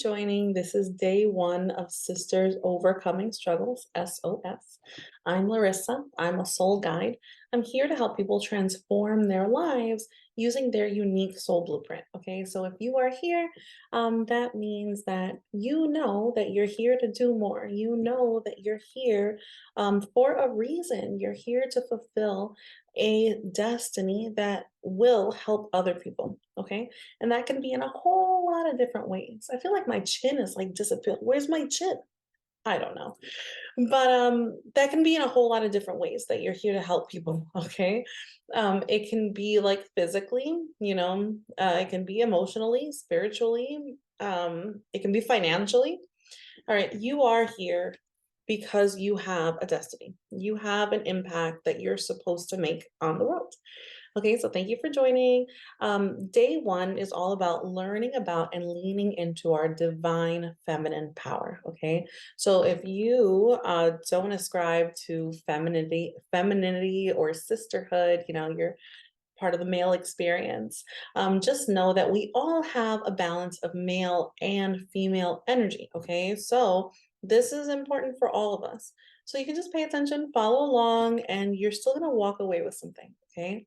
joining. This is day one of Sisters Overcoming Struggles, SOS. I'm Larissa. I'm a soul guide. I'm here to help people transform their lives using their unique soul blueprint. Okay, so if you are here, that means that you know that you're here to do more. You know that you're here for a reason. You're here to fulfill a destiny that will help other people. Okay. And that can be in a whole lot of different ways. I feel like my chin is like disappeared. Where's my chin? I don't know. But that can be in a whole lot of different ways that you're here to help people. Okay. It can be like physically, it can be emotionally, spiritually, it can be financially. All right, you are here because you have a destiny. You have an impact that you're supposed to make on the world. Okay, so thank you for joining. Day one is all about learning about and leaning into our divine feminine power. Okay, so if you don't ascribe to femininity or sisterhood, you're part of the male experience. Just know that we all have a balance of male and female energy. Okay, so this is important for all of us. So you can just pay attention, follow along, and you're still going to walk away with something. Okay,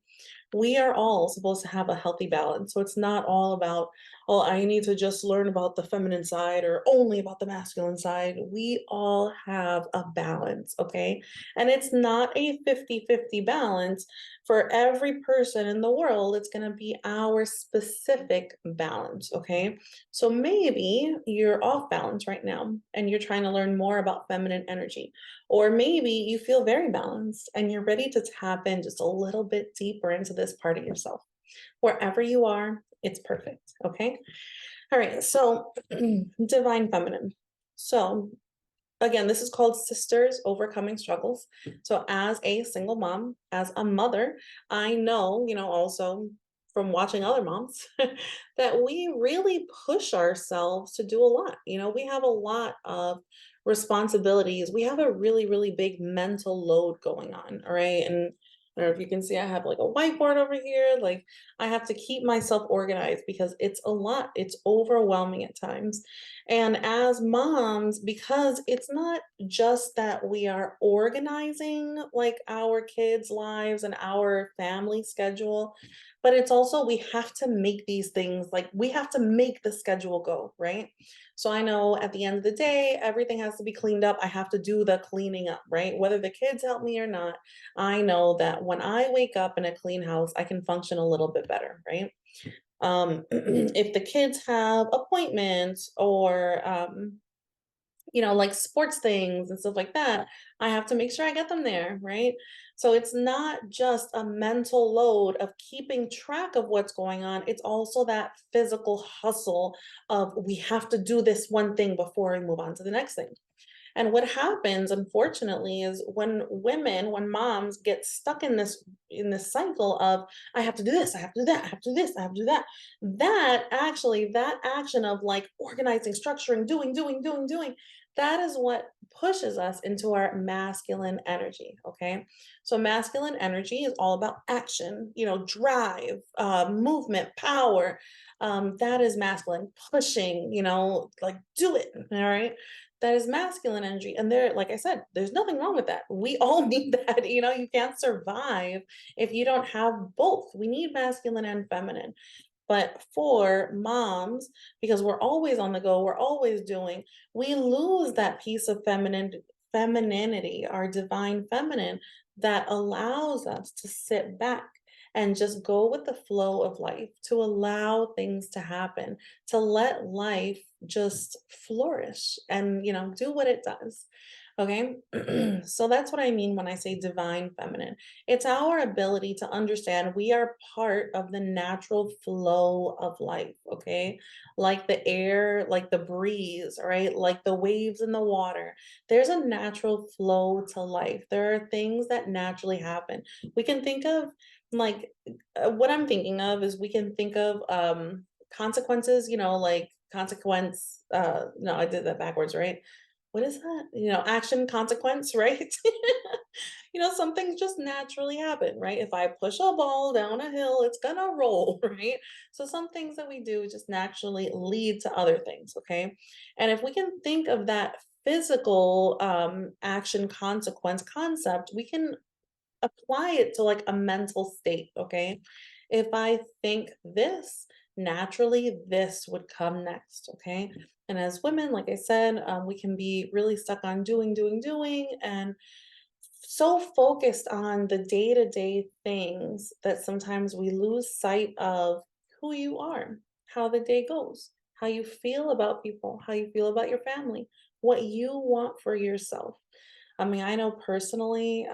we are all supposed to have a healthy balance. So it's not all about, oh, I need to just learn about the feminine side or only about the masculine side. We all have a balance, okay? And it's not a 50-50 balance. For every person in the world, it's going to be our specific balance, okay? So maybe you're off balance right now and you're trying to learn more about feminine energy. Or maybe you feel very balanced and you're ready to tap in just a little bit deeper into this part of yourself. Wherever you are, it's perfect. Okay. All right. So, divine feminine. So, again, this is called Sisters Overcoming Struggles. So, as a single mom, as a mother, I know, also from watching other moms that we really push ourselves to do a lot. We have a lot of responsibilities. We have a really, really big mental load going on. All right. And I don't know if you can see, I have like a whiteboard over here. Like, I have to keep myself organized because it's a lot. It's overwhelming at times. And as moms, because it's not just that we are organizing like our kids' lives and our family schedule, but it's also we have to make these things, like we have to make the schedule go, right? So I know at the end of the day, everything has to be cleaned up. I have to do the cleaning up, right? Whether the kids help me or not, I know that when I wake up in a clean house, I can function a little bit better, right? If the kids have appointments or like sports things and stuff like that, I have to make sure I get them there, right? So it's not just a mental load of keeping track of what's going on. It's also that physical hustle of we have to do this one thing before we move on to the next thing. And what happens, unfortunately, is when moms get stuck in this cycle of I have to do this, I have to do that, I have to do this, I have to do that. That action of like organizing, structuring, doing, that is what pushes us into our masculine energy. Okay. So masculine energy is all about action, drive, movement, power. That is masculine, pushing, like do it. All right, that is masculine energy. And there, like I said, there's nothing wrong with that. We all need that. You can't survive if you don't have both. We need masculine and feminine. But for moms, because we're always on the go, we're always doing, we lose that piece of femininity, our divine feminine that allows us to sit back and just go with the flow of life, to allow things to happen, to let life just flourish and, do what it does. Okay. So that's what I mean when I say divine feminine. It's our ability to understand we are part of the natural flow of life. Okay. Like the air, like the breeze, right? Like the waves in the water. There's a natural flow to life. There are things that naturally happen. We can think of like what I'm thinking of is we can think of consequences, like consequence. No, I did that backwards, right? What is that? Action consequence, right? Some things just naturally happen, right? If I push a ball down a hill, it's gonna roll, right? So some things that we do just naturally lead to other things, okay? And if we can think of that physical action consequence concept, we can apply it to like a mental state, okay? If I think this, naturally this would come next, okay? And as women, like I said, we can be really stuck on doing, doing, doing, and so focused on the day to day things that sometimes we lose sight of who you are, how the day goes, how you feel about people, how you feel about your family, what you want for yourself. I mean, I know personally,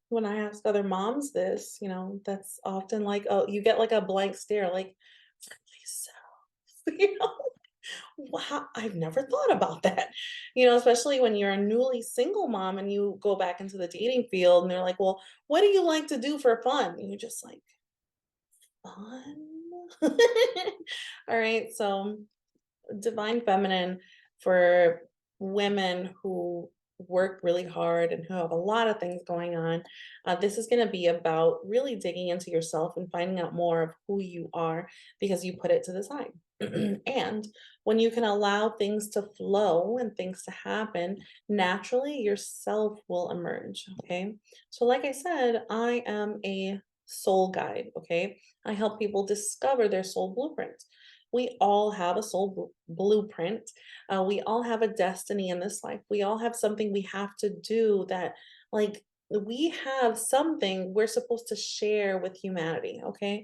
when I ask other moms this, that's often like, oh, you get like a blank stare, like, for myself, Wow, I've never thought about that. Especially when you're a newly single mom and you go back into the dating field and they're like, well, what do you like to do for fun? And you're just like, fun? All right. So divine feminine for women who work really hard and who have a lot of things going on. This is going to be about really digging into yourself and finding out more of who you are because you put it to the side. And when you can allow things to flow and things to happen, naturally yourself will emerge. Okay. So, like I said, I am a soul guide. Okay. I help people discover their soul blueprint. We all have a soul blueprint. We all have a destiny in this life. We all have something we have to do that, like, we have something we're supposed to share with humanity. Okay.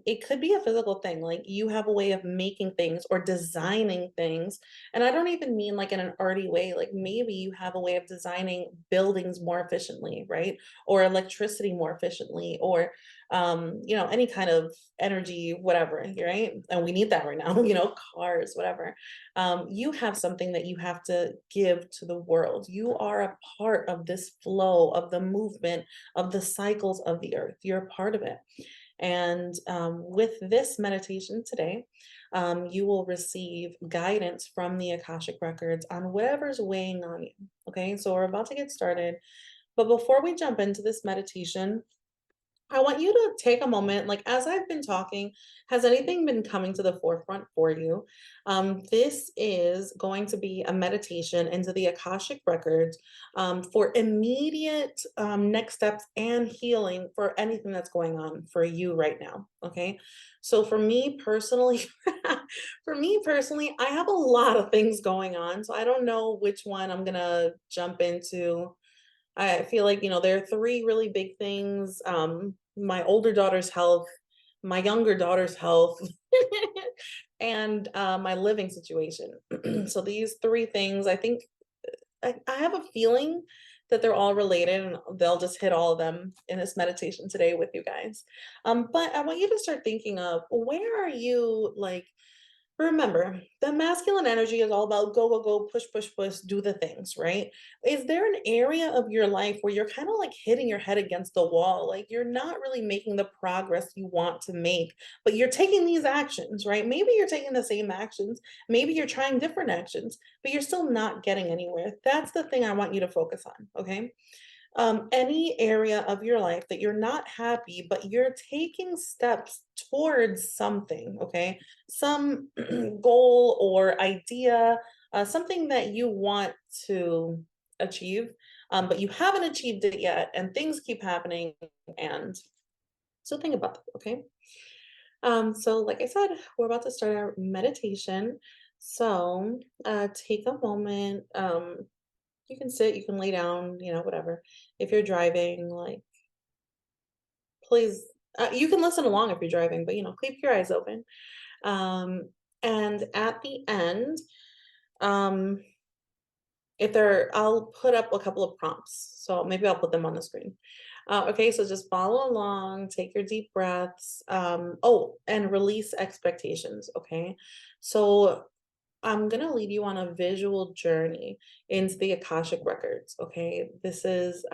It could be a physical thing, like you have a way of making things or designing things. And I don't even mean like in an arty way, like maybe you have a way of designing buildings more efficiently, right? Or electricity more efficiently, or any kind of energy, whatever, right? And we need that right now, cars, whatever. You have something that you have to give to the world. You are a part of this flow of the movement of the cycles of the earth. You're a part of it. And with this meditation today, you will receive guidance from the Akashic records on whatever's weighing on you. Okay, so we're about to get started. But before we jump into this meditation, I want you to take a moment, like as I've been talking, has anything been coming to the forefront for you? This is going to be a meditation into the Akashic records for immediate next steps and healing for anything that's going on for you right now. Okay. So for me personally, I have a lot of things going on. So I don't know which one I'm gonna jump into. I feel like, there are three really big things. My older daughter's health, my younger daughter's health, and my living situation. So these three things, I think I have a feeling that they're all related and they'll just hit all of them in this meditation today with you guys. But I want you to start thinking of where are you like remember, the masculine energy is all about go, go, go, push, push, push, do the things, right? Is there an area of your life where you're kind of like hitting your head against the wall? Like you're not really making the progress you want to make, but you're taking these actions, right? Maybe you're taking the same actions, maybe you're trying different actions, but you're still not getting anywhere. That's the thing I want you to focus on, okay? Any area of your life that you're not happy, but you're taking steps towards something, okay? Some goal or idea, something that you want to achieve, but you haven't achieved it yet, and things keep happening. And so think about that, okay? So, like I said, we're about to start our meditation. So, take a moment. You can sit, you can lay down, whatever. If you're driving, like, please, you can listen along if you're driving, but, keep your eyes open. And at the end, um, I'll put up a couple of prompts. So maybe I'll put them on the screen. Okay, so just follow along, take your deep breaths. Oh, and release expectations. Okay, so I'm going to lead you on a visual journey into the Akashic records. Okay. This is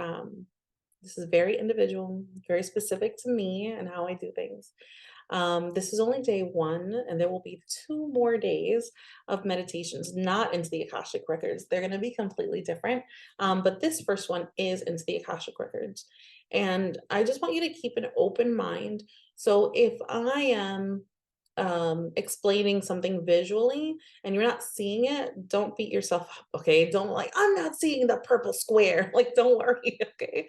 very individual, very specific to me and how I do things. This is only day one, and there will be 2 more days of meditations, not into the Akashic records. They're going to be completely different. But this first one is into the Akashic records. And I just want you to keep an open mind. So if I am explaining something visually and you're not seeing it, don't beat yourself up, okay? Don't like, I'm not seeing the purple square. Like, don't worry, okay?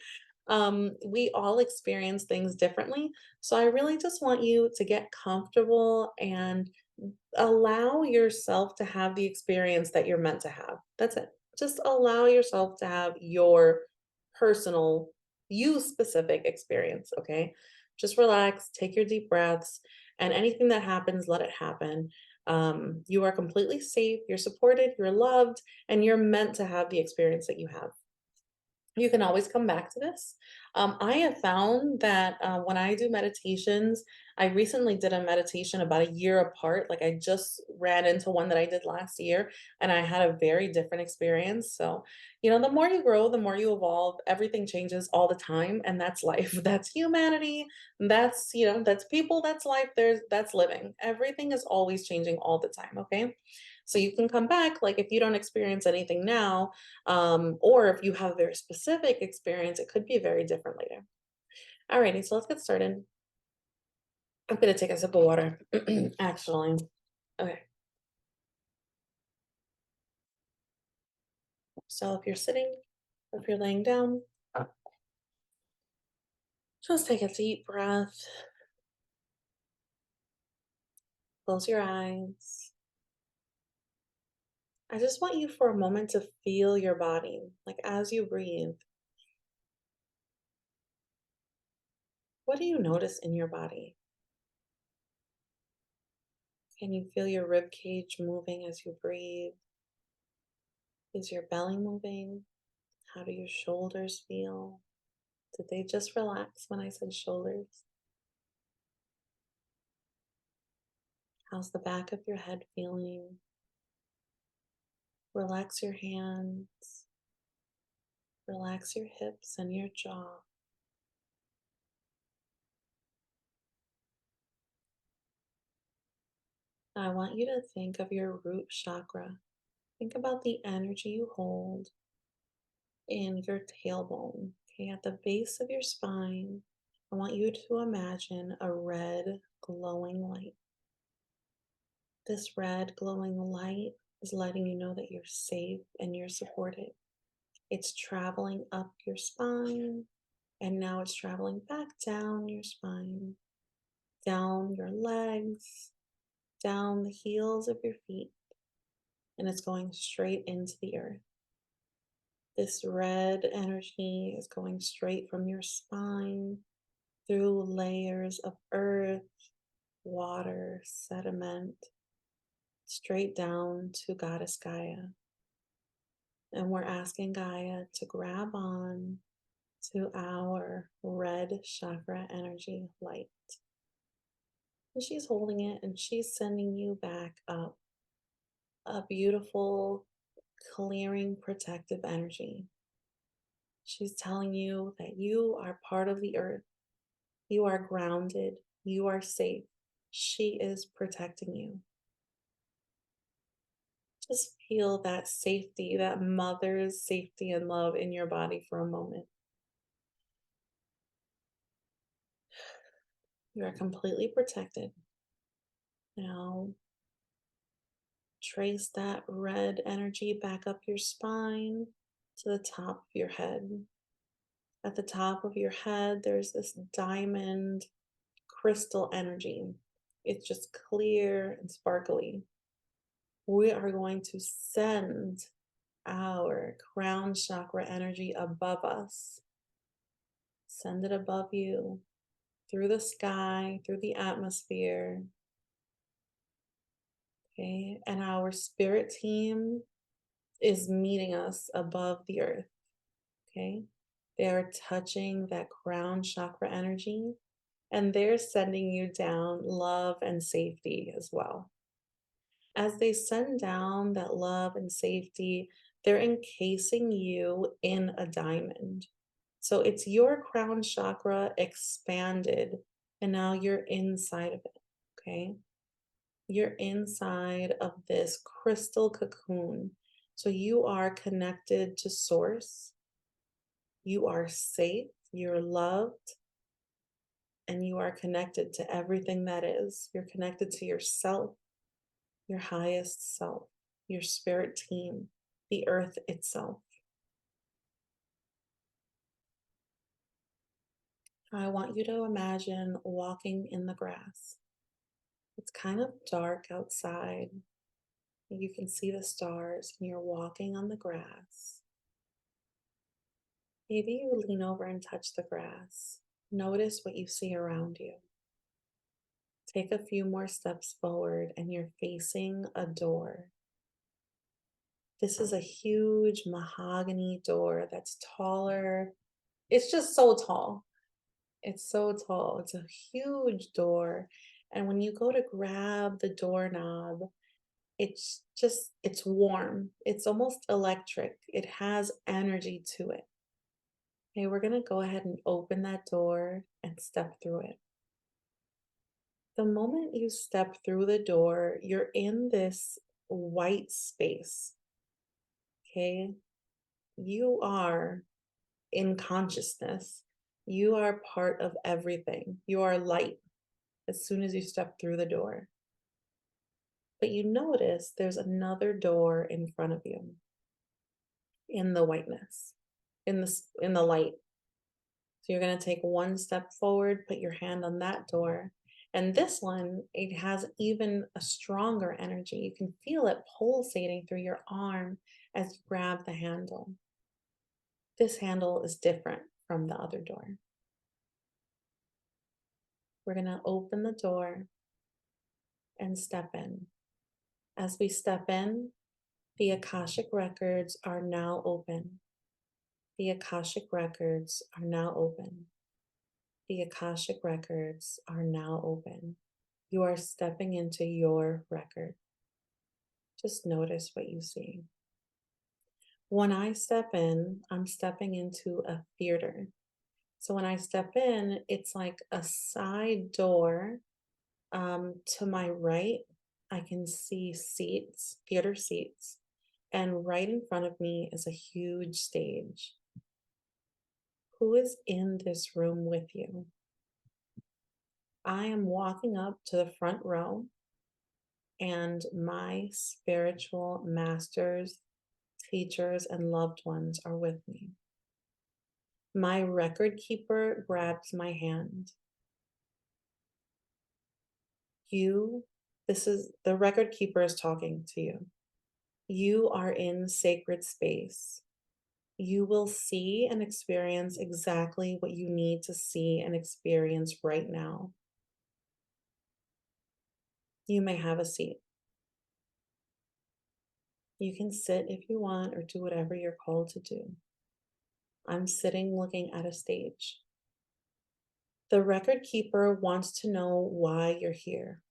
We all experience things differently. So I really just want you to get comfortable and allow yourself to have the experience that you're meant to have. That's it. Just allow yourself to have your personal, you specific experience, okay? Just relax, take your deep breaths, and anything that happens, let it happen. You are completely safe, you're supported, you're loved, and you're meant to have the experience that you have. You can always come back to this. I have found that when I do meditations, I recently did a meditation about a year apart. Like I just ran into one that I did last year, and I had a very different experience. So, the more you grow, the more you evolve, everything changes all the time. And that's life. That's humanity. That's people, that's life. That's living. Everything is always changing all the time. Okay. So you can come back, like if you don't experience anything now, or if you have a very specific experience, it could be very different later. Alrighty, so let's get started. I'm gonna take a sip of water, actually. Okay, so if you're sitting, if you're laying down, just take a deep breath, close your eyes. I just want you for a moment to feel your body, like as you breathe. What do you notice in your body? Can you feel your rib cage moving as you breathe? Is your belly moving? How do your shoulders feel? Did they just relax when I said shoulders? How's the back of your head feeling? Relax your hands. Relax your hips and your jaw. Now I want you to think of your root chakra. Think about the energy you hold in your tailbone. Okay, at the base of your spine, I want you to imagine a red glowing light. This red glowing light is letting you know that you're safe and you're supported. It's traveling up your spine, and now it's traveling back down your spine, down your legs, down the heels of your feet, and it's going straight into the earth. This red energy is going straight from your spine through layers of earth, water, sediment, straight down to Goddess Gaia. And we're asking Gaia to grab on to our red chakra energy light. And she's holding it and she's sending you back up a beautiful, clearing, protective energy. She's telling you that you are part of the earth. You are grounded. You are safe. She is protecting you. Just feel that safety, that mother's safety and love in your body for a moment. You are completely protected. Now, trace that red energy back up your spine to the top of your head. At the top of your head, there's this diamond crystal energy. It's just clear and sparkly. We are going to send our crown chakra energy above us. Send it above you, through the sky, through the atmosphere. Okay, and our spirit team is meeting us above the earth. Okay, they are touching that crown chakra energy and they're sending you down love and safety as well. As they send down that love and safety, they're encasing you in a diamond. So it's your crown chakra expanded And now you're inside of it, okay? You're inside of this crystal cocoon. So you are connected to source, you are safe, you're loved, and you are connected to everything that is. You're connected to yourself, your highest self, your spirit team, the earth itself. I want you to imagine walking in the grass. It's kind of dark outside. You can see the stars, and you're walking on the grass. Maybe you lean over and touch the grass. Notice what you see around you. Take a few more steps forward, and you're facing a door. This is a huge mahogany door that's taller. It's just so tall. It's so tall. It's a huge door. And when you go to grab the doorknob, it's warm. It's almost electric. It has energy to it. Okay, we're going to go ahead and open that door and step through it. The moment you step through the door, you're in this white space. Okay, you are in consciousness. You are part of everything. You are light as soon as you step through the door. But you notice there's another door in front of you in the whiteness, in the light. So you're going to take one step forward, put your hand on that door. And this one, it has even a stronger energy. You can feel it pulsating through your arm as you grab the handle. This handle is different from the other door. We're going to open the door and step in. As we step in, the Akashic records are now open. The Akashic records are now open. The Akashic records are now open. You are stepping into your record. Just notice what you see. When I step in, I'm stepping into a theater. So when I step in, it's like a side door. To my right, I can see seats, theater seats, and right in front of me is a huge stage. Who is in this room with you? I am walking up to the front row, and my spiritual masters, teachers, and loved ones are with me. My record keeper grabs my hand. You, this is the record keeper is talking to you. You are in sacred space. You will see and experience exactly what you need to see and experience right now. You may have a seat. You can sit if you want or do whatever you're called to do. I'm sitting looking at a stage. The record keeper wants to know why you're here.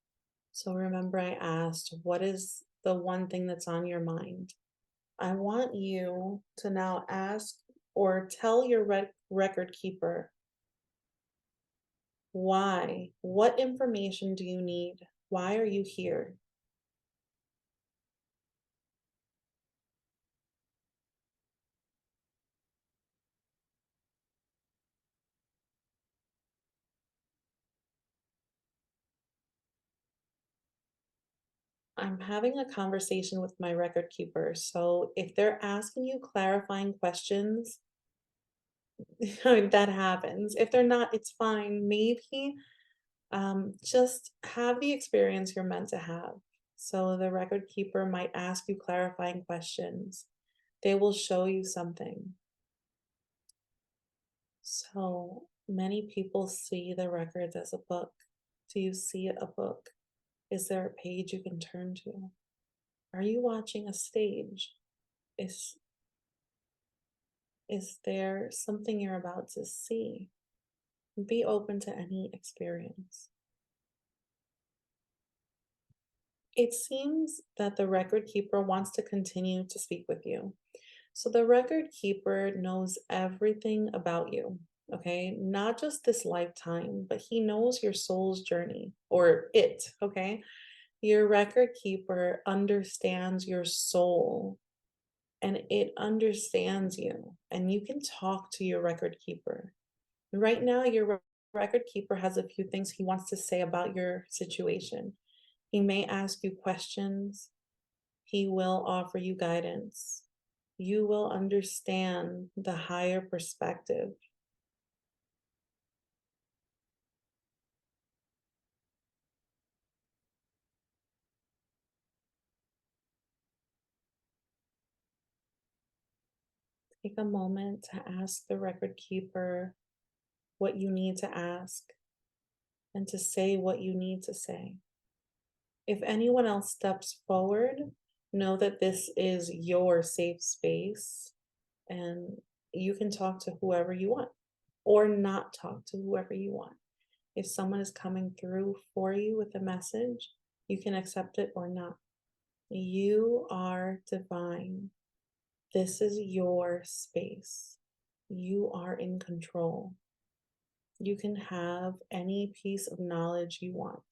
So remember, I asked, what is the one thing that's on your mind? I want you to now ask or tell your record keeper why. What information do you need? Why are you here? I'm having a conversation with my record keeper. So if they're asking you clarifying questions, that happens. If they're not, it's fine. Maybe just have the experience you're meant to have. So the record keeper might ask you clarifying questions. They will show you something. So many people see the records as a book. Do you see a book? Is there a page you can turn to? Are you watching a stage? Is is there something you're about to see? Be open to any experience. It seems that the record keeper wants to continue to speak with you. So the record keeper knows everything about you. okay? Not just this lifetime, but he knows your soul's journey or it, okay? Your record keeper understands your soul and it understands you, and you can talk to your record keeper. Right now, your record keeper has a few things he wants to say about your situation. He may ask you questions, he will offer you guidance. You will understand the higher perspective. Take a moment to ask the record keeper what you need to ask and to say what you need to say. If anyone else steps forward, know that this is your safe space and you can talk to whoever you want or not talk to whoever you want. If someone is coming through for you with a message, you can accept it or not. You are divine. This is your space. You are in control. You can have any piece of knowledge you want.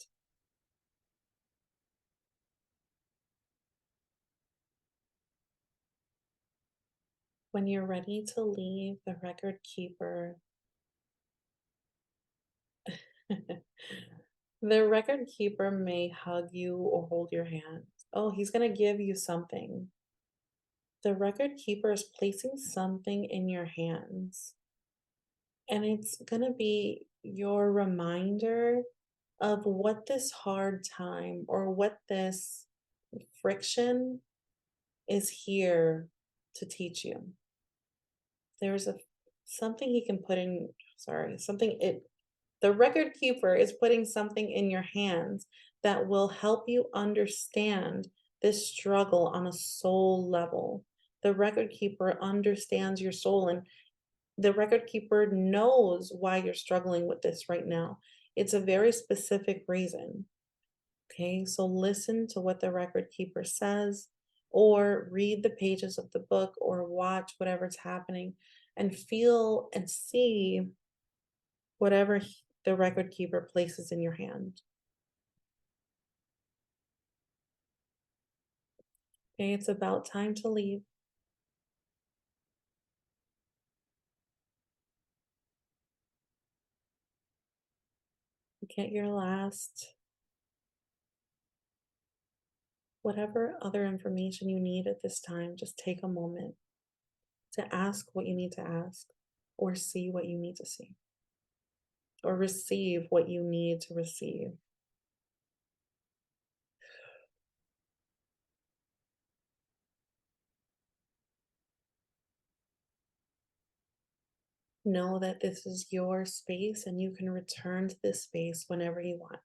When you're ready to leave the record keeper, the record keeper may hug you or hold your hand. Oh, he's going to give you something. The record keeper is placing something in your hands, and it's going to be your reminder of what this hard time or what this friction is here to teach you. There's a something he can put in, sorry, something it the record keeper is putting something in your hands that will help you understand this struggle on a soul level. The record keeper understands your soul, and the record keeper knows why you're struggling with this right now. It's a very specific reason. Okay, so listen to what the record keeper says, or read the pages of the book, or watch whatever's happening and feel and see whatever the record keeper places in your hand. Okay, it's about time to leave. Get your last, whatever other information you need at this time. Just take a moment to ask what you need to ask, or see what you need to see, or receive what you need to receive. Know that this is your space and you can return to this space whenever you want.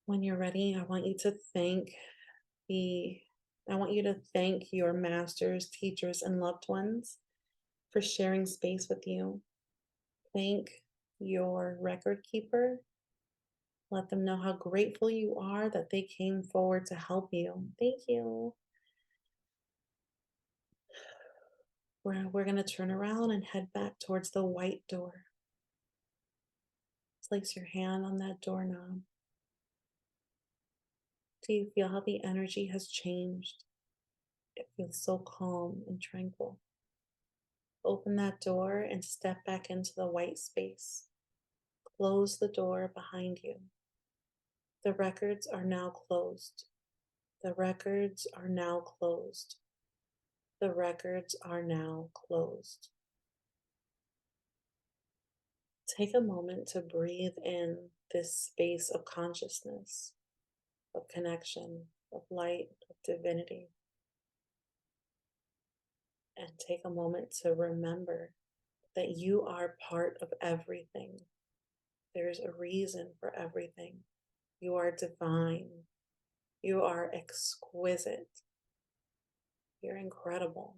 When you're ready, the I want you to thank your masters, teachers, and loved ones for sharing space with you. Thank your record keeper. Let them know how grateful you are that they came forward to help you. Thank you. We're going to turn around and head back towards the white door. Place your hand on that doorknob. Do you feel how the energy has changed? It feels so calm and tranquil. Open that door and step back into the white space. Close the door behind you. The records are now closed. The records are now closed. The records are now closed. Take a moment to breathe in this space of consciousness, of connection, of light, of divinity. And take a moment to remember that you are part of everything. There's a reason for everything. You are divine. You are exquisite. You're incredible.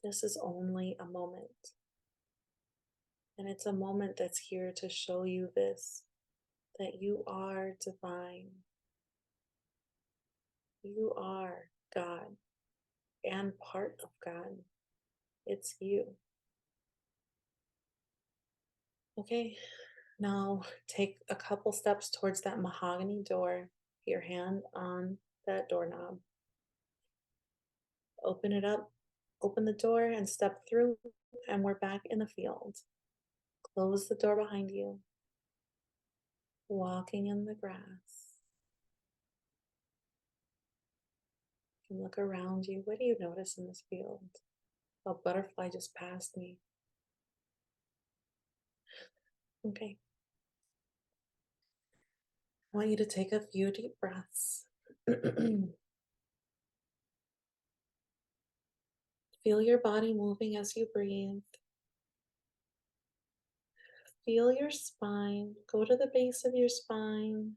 This is only a moment. And it's a moment that's here to show you this, that you are divine. You are God. and part of God. It's you. Okay, now take a couple steps towards that mahogany door. Put your hand on that doorknob. Open it up, open the door and step through, and we're back in the field. Close the door behind you, walking in the grass. You can look around you. What do you notice in this field? A butterfly just passed me. Okay. I want you to take a few deep breaths. Feel your body moving as you breathe. Feel your spine. Go to the base of your spine.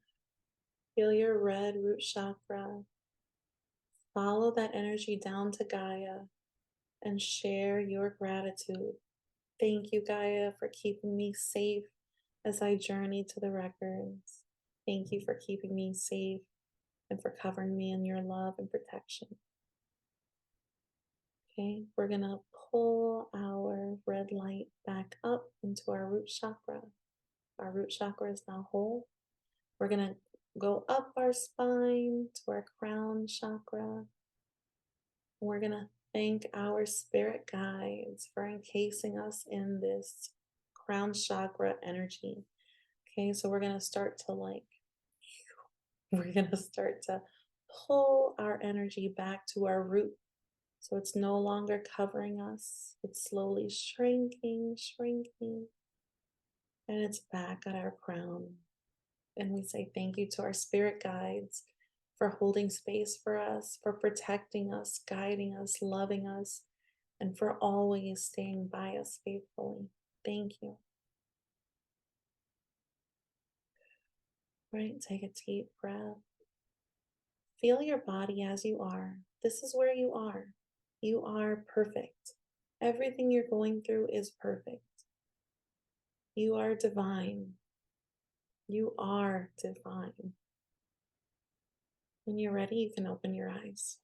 Feel your red root chakra. Follow that energy down to Gaia and share your gratitude. Thank you, Gaia, for keeping me safe as I journey to the records. Thank you for keeping me safe and for covering me in your love and protection. Okay, we're going to pull our red light back up into our root chakra. Our root chakra is now whole. We're going to go up our spine to our crown chakra. We're going to thank our spirit guides for encasing us in this crown chakra energy. Okay, so we're going to start to pull our energy back to our root. So it's no longer covering us. It's slowly shrinking, shrinking. And it's back at our crown. And we say thank you to our spirit guides for holding space for us, for protecting us, guiding us, loving us, and for always staying by us faithfully. Thank you. Right, take a deep breath. Feel your body as you are. This is where you are. You are perfect. Everything you're going through is perfect. You are divine. You are divine. When you're ready, you can open your eyes.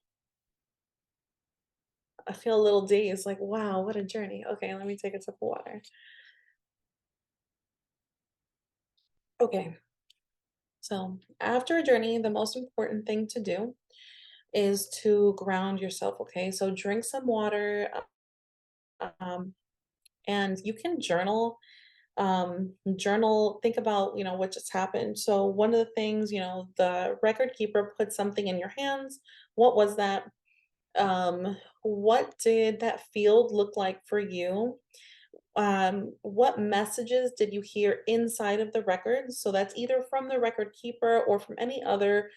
I feel a little dazed, like, wow, what a journey. Okay, let me take a sip of water. Okay, so after a journey, the most important thing to do is to ground yourself, okay? So drink some water, um, and you can journal. Journal, think about, what just happened. So one of the things, the record keeper put something in your hands. What was that? What did that field look like for you? What messages did you hear inside of the records? So that's either from the record keeper or from any other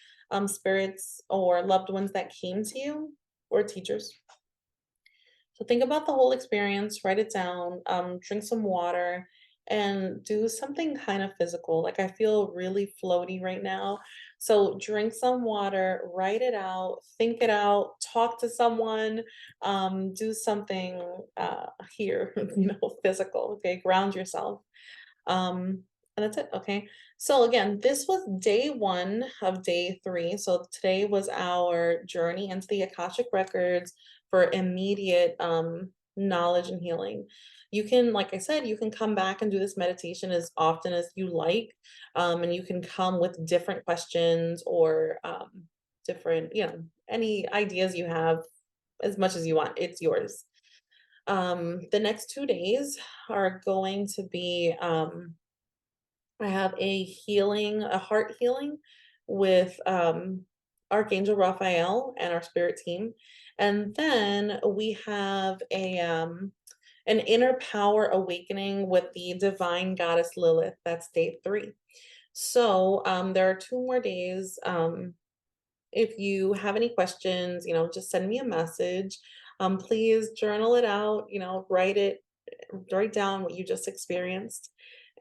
spirits or loved ones that came to you, or teachers. So think about the whole experience, write it down, drink some water, and do something kind of physical. Like, I feel really floaty right now. So drink some water, write it out, think it out, talk to someone, do something here, physical. Okay, ground yourself. And that's it. Okay. So again, this was day 1 of day 3. So today was our journey into the Akashic records for immediate knowledge and healing. You can, like I said, you can come back and do this meditation as often as you like. And you can come with different questions or different, any ideas you have, as much as you want. It's yours. The next 2 days are going to be I have a heart healing with Archangel Raphael and our spirit team. And then we have an inner power awakening with the divine goddess Lilith. That's day 3. So there are 2 more days. If you have any questions, just send me a message. Please journal it out, write down what you just experienced.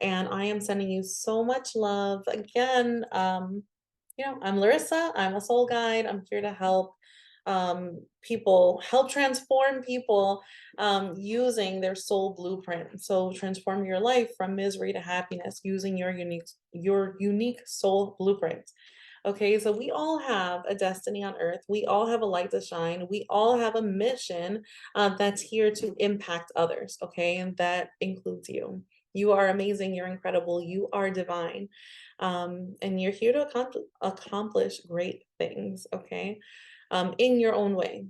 And I am sending you so much love. Again, I'm Larissa. I'm a soul guide. I'm here to help people, help transform people using their soul blueprint. So transform your life from misery to happiness using your unique soul blueprint. Okay, so we all have a destiny on earth. We all have a light to shine. We all have a mission that's here to impact others. Okay, and that includes you. You are amazing. You're incredible. You are divine. And you're here to accomplish great things. Okay, in your own way.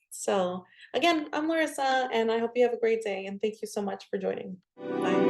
So, again, I'm Larissa, and I hope you have a great day. And thank you so much for joining. Bye.